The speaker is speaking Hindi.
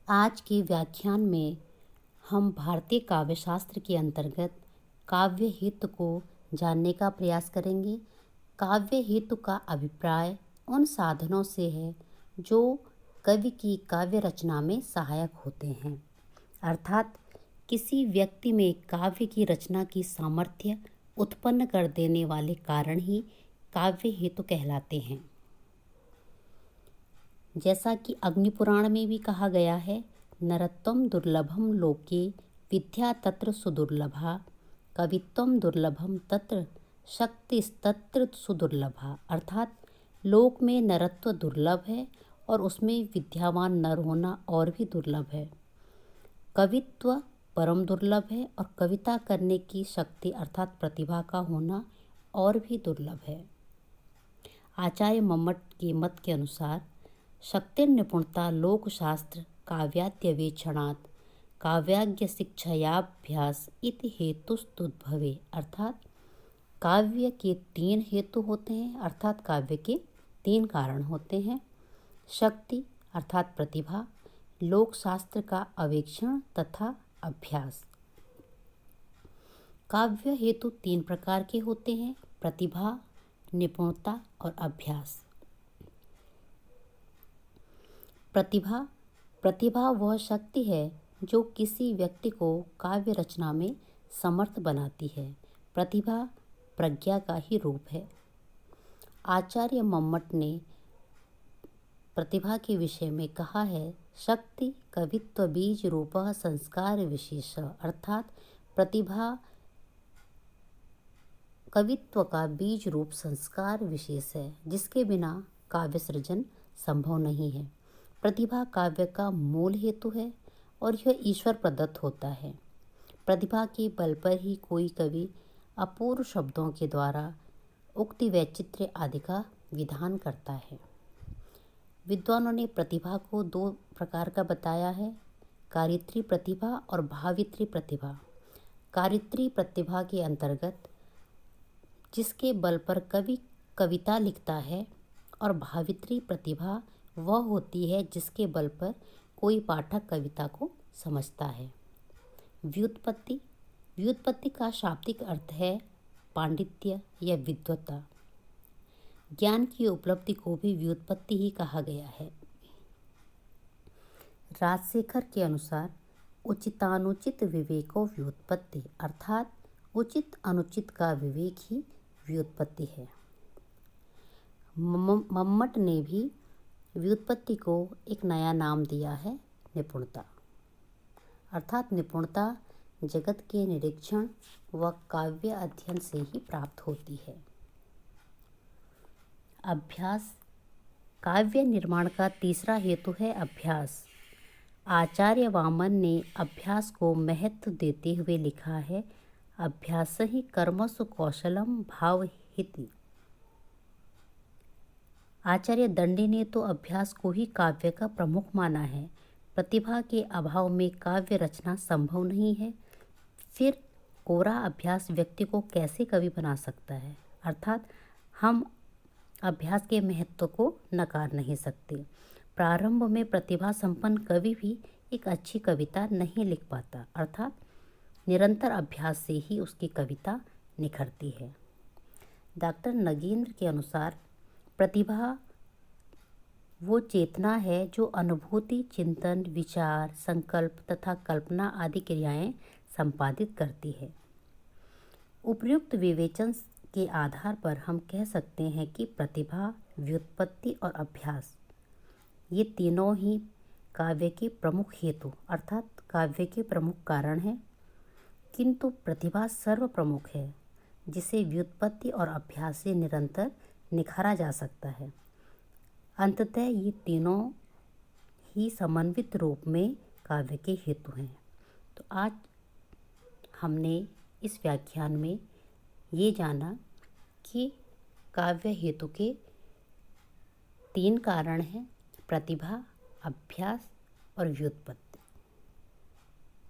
आज के व्याख्यान में हम भारतीय काव्य शास्त्र के अंतर्गत काव्य हेतु को जानने का प्रयास करेंगे। काव्य हेतु का अभिप्राय उन साधनों से है जो कवि की काव्य रचना में सहायक होते हैं, अर्थात किसी व्यक्ति में काव्य की रचना की सामर्थ्य उत्पन्न कर देने वाले कारण ही काव्य हेतु कहलाते हैं। जैसा कि अग्निपुराण में भी कहा गया है, नरत्वम दुर्लभम लोके विद्या तत्र सुदुर्लभा, कवित्वम दुर्लभम तत्र शक्तिस्तत्र सुदुर्लभा। अर्थात लोक में नरत्व दुर्लभ है और उसमें विद्यावान नर होना और भी दुर्लभ है। कवित्व परम दुर्लभ है और कविता करने की शक्ति अर्थात प्रतिभा का होना और भी दुर्लभ है। आचार्य मम्मट के मत के अनुसार शक्तिर्निपुणता लोकशास्त्र काव्याद्यवेक्षणात् काव्याज्ञ शिक्षयाभ्यास इति हेतुस्तुद्भवे। अर्थात काव्य के 3 हेतु होते हैं, अर्थात काव्य के 3 कारण होते हैं। शक्ति अर्थात प्रतिभा, लोकशास्त्र का अवेक्षण तथा अभ्यास। काव्य हेतु 3 प्रकार के होते हैं: प्रतिभा, निपुणता और अभ्यास। प्रतिभा वह शक्ति है जो किसी व्यक्ति को काव्य रचना में समर्थ बनाती है। प्रतिभा प्रज्ञा का ही रूप है। आचार्य मम्मट ने प्रतिभा के विषय में कहा है, शक्ति कवित्व बीज रूपः संस्कार विशेष। अर्थात प्रतिभा कवित्व का बीज रूप संस्कार विशेष है, जिसके बिना काव्य सृजन संभव नहीं है। प्रतिभा काव्य का मूल हेतु है और यह ईश्वर प्रदत्त होता है। प्रतिभा के बल पर ही कोई कवि अपूर्व शब्दों के द्वारा उक्ति वैचित्र्य आदि का विधान करता है। विद्वानों ने प्रतिभा को 2 प्रकार का बताया है: कारित्री प्रतिभा और भावित्री प्रतिभा। कारित्री प्रतिभा के अंतर्गत जिसके बल पर कवि कविता लिखता है, और भावित्री प्रतिभा वह होती है जिसके बल पर कोई पाठक कविता को समझता है। व्युत्पत्ति का शाब्दिक अर्थ है पांडित्य या विद्वत्ता। ज्ञान की उपलब्धि को भी व्युत्पत्ति ही कहा गया है। राजशेखर के अनुसार उचितानुचित विवेको व्युत्पत्ति, अर्थात उचित अनुचित का विवेक ही व्युत्पत्ति है। मम्मट ने भी व्युत्पत्ति को एक नया नाम दिया है, निपुणता। अर्थात निपुणता जगत के निरीक्षण व काव्य अध्ययन से ही प्राप्त होती है। अभ्यास काव्य निर्माण का तीसरा हेतु है अभ्यास। आचार्य वामन ने अभ्यास को महत्व देते हुए लिखा है, अभ्यास ही कर्मसु कौशलम भावहिति। आचार्य दंडी ने तो अभ्यास को ही काव्य का प्रमुख माना है। प्रतिभा के अभाव में काव्य रचना संभव नहीं है, फिर कोरा अभ्यास व्यक्ति को कैसे कवि बना सकता है। अर्थात हम अभ्यास के महत्व को नकार नहीं सकते। प्रारंभ में प्रतिभा संपन्न कवि भी एक अच्छी कविता नहीं लिख पाता, अर्थात निरंतर अभ्यास से ही उसकी कविता निखरती है। डॉक्टर नगेंद्र के अनुसार प्रतिभा वो चेतना है जो अनुभूति, चिंतन, विचार, संकल्प तथा कल्पना आदि क्रियाएं संपादित करती है। उपर्युक्त विवेचन के आधार पर हम कह सकते हैं कि प्रतिभा, व्युत्पत्ति और अभ्यास ये तीनों ही काव्य के प्रमुख हेतु अर्थात काव्य के प्रमुख कारण हैं, किंतु प्रतिभा सर्व प्रमुख है जिसे व्युत्पत्ति और अभ्यास से निरंतर निखारा जा सकता है। अंततः ये तीनों ही समन्वित रूप में काव्य के हेतु हैं। तो आज हमने इस व्याख्यान में ये जाना कि काव्य हेतु के 3 कारण हैं: प्रतिभा, अभ्यास और व्युत्पत्ति।